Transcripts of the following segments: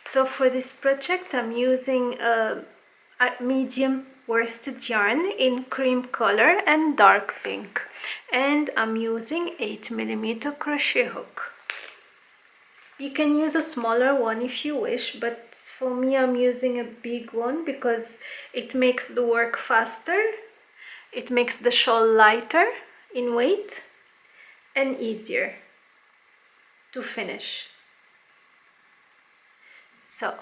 So for this project I'm using a medium worsted yarn in cream color and dark pink, and I'm using 8mm crochet hook. You can use a smaller one if you wish, but for me I'm using a big one because it makes the work faster, it makes the shawl lighter in weight and easier to finish. So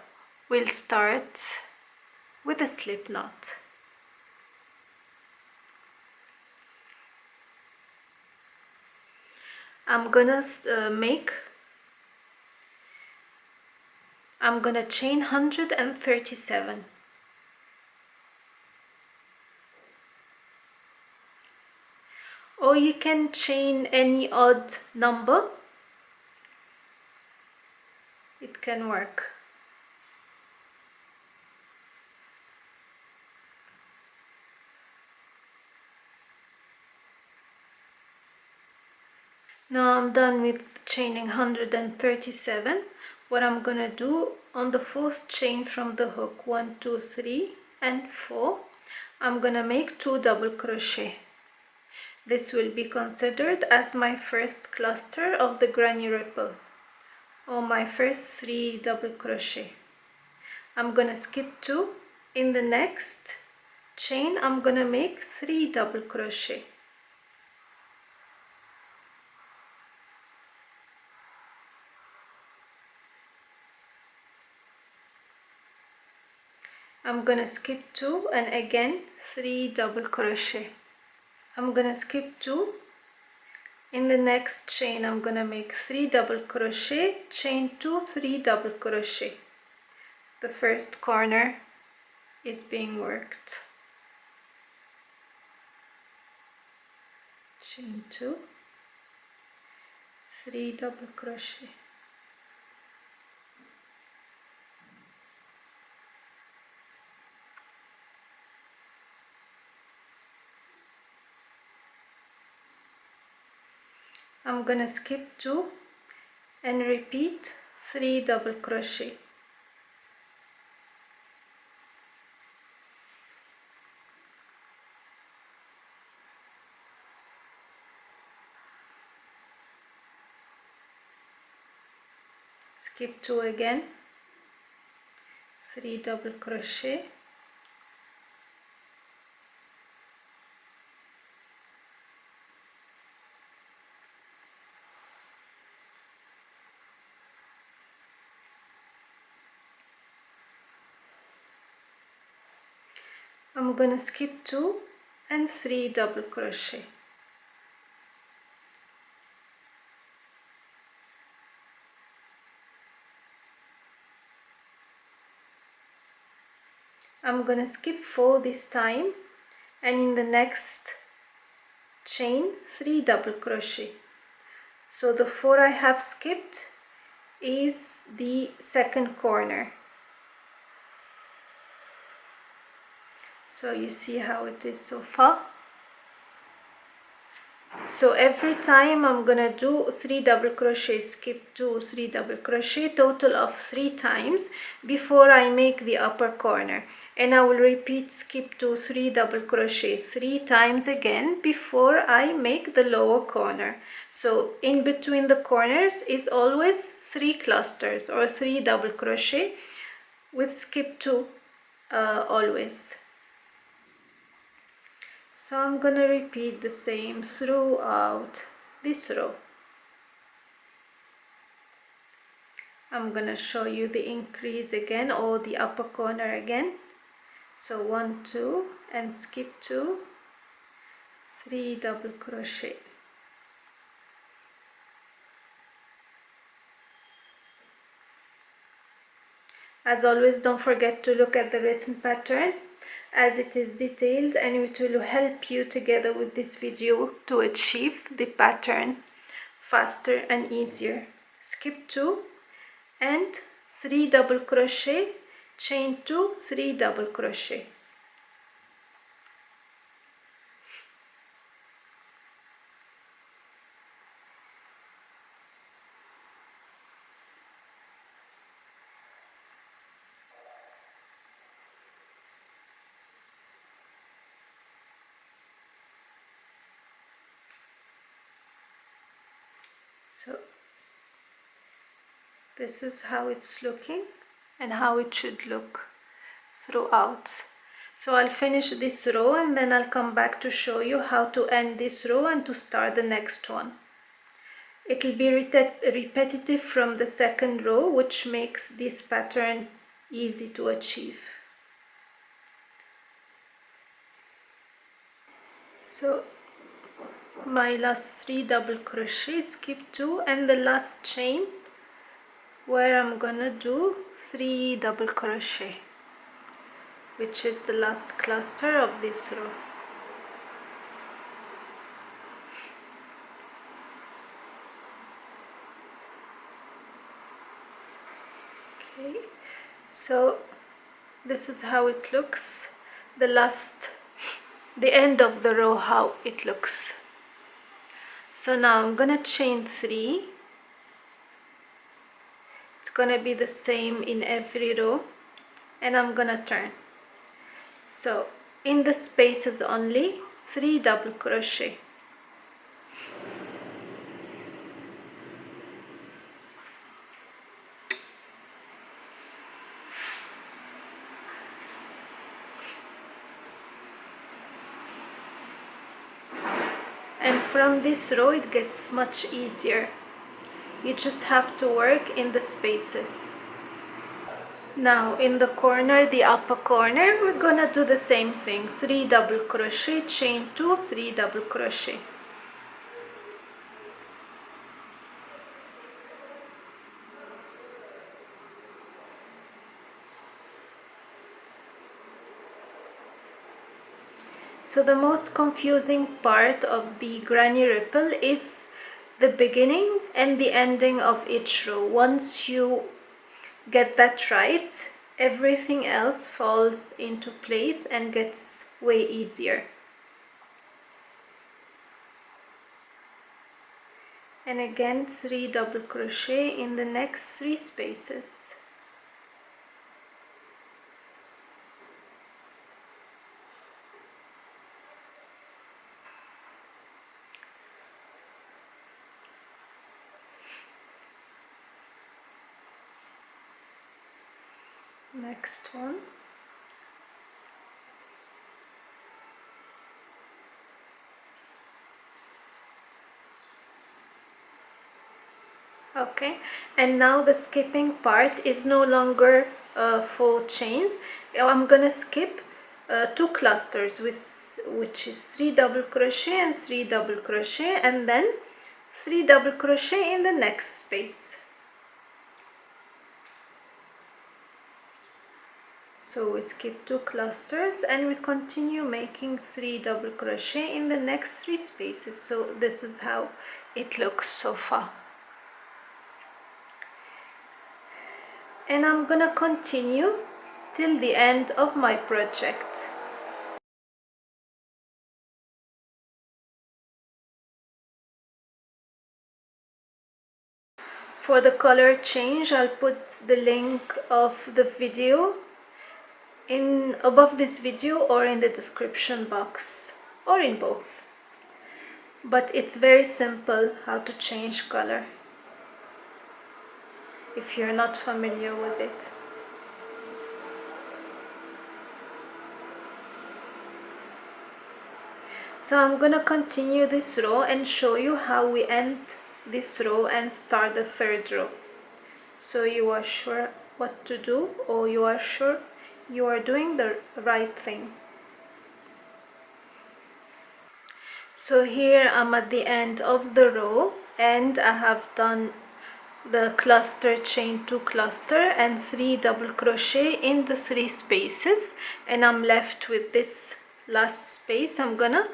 we'll start with a slip knot. I'm gonna chain 137. Or you can chain any odd number, it can work. Now I'm done with chaining 137. What I'm gonna do on the fourth chain from the hook, 1, 2, 3 and 4, I'm gonna make 2 double crochet. This will be considered as my first cluster of the granny ripple, or my first 3 double crochet. I'm gonna skip 2. In the next chain I'm gonna make 3 double crochet. I'm gonna skip 2 and again 3 double crochet. I'm gonna skip 2. In the next chain I'm gonna make 3 double crochet, chain 2, 3 double crochet. The first corner is being worked. Chain 2, 3 double crochet. I'm gonna skip 2 and repeat 3 double crochet. Skip 2 again, 3 double crochet. I'm gonna skip 2 and 3 double crochet. I'm gonna skip 4 this time, and in the next chain 3 double crochet. So the 4 I have skipped is the second corner. So you see how it is so far. So every time I'm gonna do 3 double crochet, skip 2, 3 double crochet, total of 3 times before I make the upper corner, and I will repeat skip 2, 3 double crochet 3 times again before I make the lower corner. So in between the corners is always 3 clusters or 3 double crochet with skip 2 always. So I'm gonna repeat the same throughout this row. I'm gonna show you the increase again, or the upper corner again. So 1, 2 and skip 2, 3 double crochet. As always, don't forget to look at the written pattern, as it is detailed and it will help you together with this video to achieve the pattern faster and easier. Skip 2 and 3 double crochet, chain 2, 3 double crochet. So this is how it's looking and how it should look throughout. So I'll finish this row and then I'll come back to show you how to end this row and to start the next one. It will be repetitive from the second row, which makes this pattern easy to achieve. So my last 3 double crochet, skip 2, and the last chain where I'm gonna do 3 double crochet, which is the last cluster of this row. Okay, so this is how it looks, the end of the row, how it looks. So now I'm gonna chain 3. It's gonna be the same in every row, and I'm gonna turn. So in the spaces only 3 double crochet. And from this row it gets much easier. You just have to work in the spaces. Now in the corner, the upper corner, we're gonna do the same thing. 3 double crochet, chain 2, 3 double crochet. So the most confusing part of the granny ripple is the beginning and the ending of each row. Once you get that right, everything else falls into place and gets way easier. And again 3 double crochet in the next 3 spaces. Next one. Okay, and now the skipping part is no longer 4 chains. I'm gonna skip 2 clusters, which is 3 double crochet and 3 double crochet, and then 3 double crochet in the next space. So we skip 2 clusters and we continue making 3 double crochet in the next 3 spaces. So this is how it looks so far. And I'm gonna continue till the end of my project. For the color change, I'll put the link of the video above this video or in the description box, or in both. But it's very simple how to change color if you're not familiar with it. So I'm gonna continue this row and show you how we end this row and start the third row, so you are sure what to do, or you are sure you are doing the right thing. So here I'm at the end of the row and I have done the cluster, chain 2 cluster and 3 double crochet in the 3 spaces, and I'm left with this last space. I'm gonna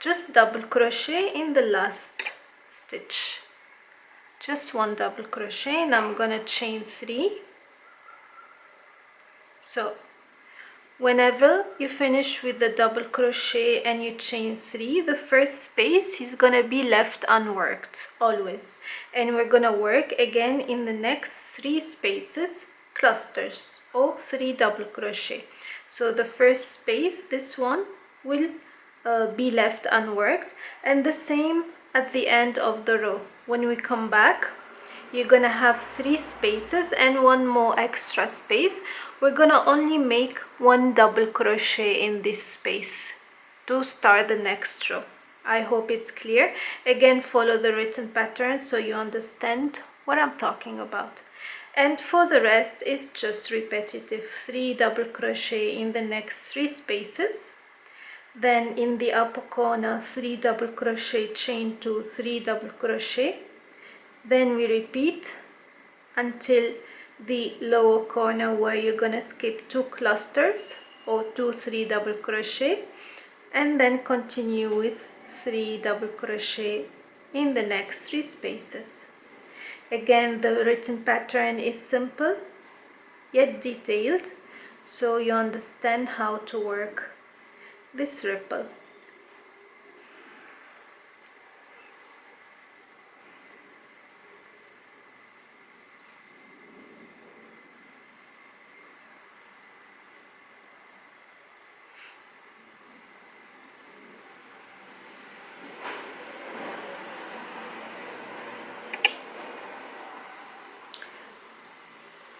just double crochet in the last stitch, just 1 double crochet, and I'm gonna chain 3. So whenever you finish with the double crochet and you chain 3, the first space is gonna be left unworked always, and we're gonna work again in the next 3 spaces clusters or 3 double crochet. So the first space, this one, will be left unworked, and the same at the end of the row. when we come back, you're gonna have 3 spaces and 1 more extra space. We're gonna only make 1 double crochet in this space to start the next row. I hope it's clear. Again, follow the written pattern so you understand what I'm talking about. And for the rest, it's just repetitive. 3 double crochet in the next 3 spaces. Then in the upper corner, 3 double crochet, chain 2, 3 double crochet. Then we repeat until the lower corner where you're gonna skip 2 clusters or 2 3 double crochet, and then continue with 3 double crochet in the next 3 spaces. Again, the written pattern is simple yet detailed, so you understand how to work this ripple.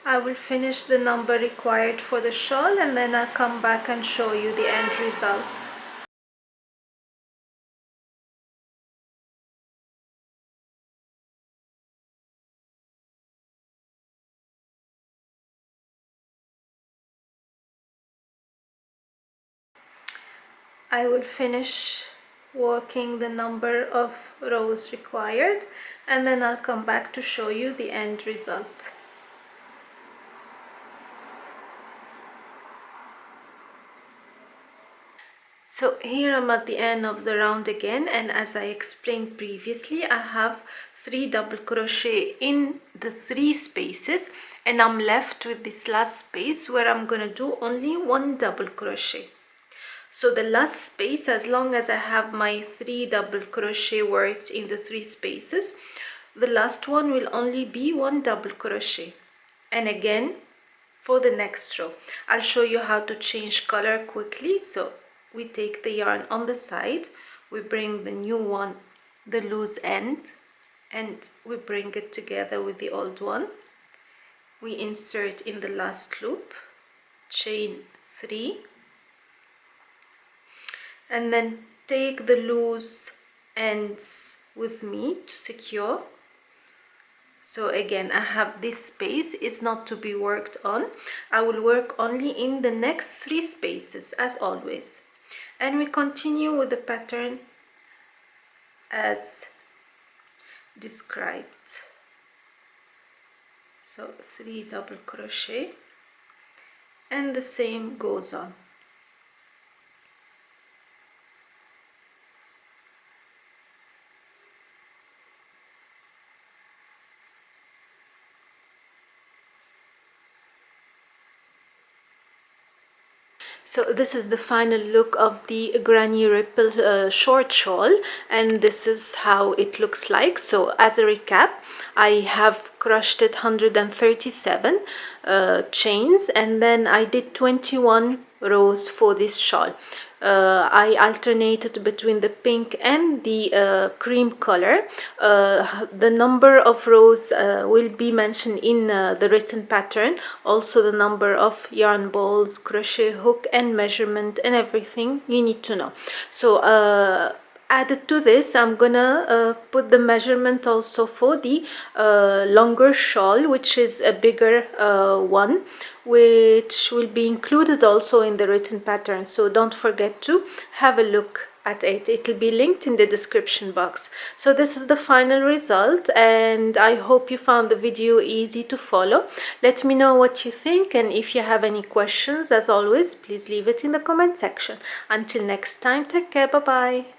I will finish the number required for the shawl and then I'll come back and show you the end result. I will finish working the number of rows required and then I'll come back to show you the end result. So here I'm at the end of the round again, and as I explained previously, I have 3 double crochet in the 3 spaces and I'm left with this last space where I'm gonna do only 1 double crochet. So the last space, as long as I have my 3 double crochet worked in the 3 spaces, the last one will only be 1 double crochet. And again, for the next row, I'll show you how to change color quickly. So we take the yarn on the side, we bring the new one, the loose end, and we bring it together with the old one. We insert in the last loop, chain 3, and then take the loose ends with me to secure. So again, I have this space is not to be worked on. I will work only in the next 3 spaces as always. And we continue with the pattern as described. So 3 double crochet and the same goes on. So this is the final look of the granny ripple short shawl, and this is how it looks like. So as a recap, I have crocheted 137 chains, and then I did 21 rows for this shawl. I alternated between the pink and the cream color. The number of rows will be mentioned in the written pattern, also the number of yarn balls, crochet hook and measurement and everything you need to know. So added to this, I'm gonna put the measurement also for the longer shawl, which is a bigger one, which will be included also in the written pattern. So don't forget to have a look at it. It will be linked in the description box. So this is the final result, and I hope you found the video easy to follow. Let me know what you think, and if you have any questions, as always, please leave it in the comment section. Until next time, take care, bye bye.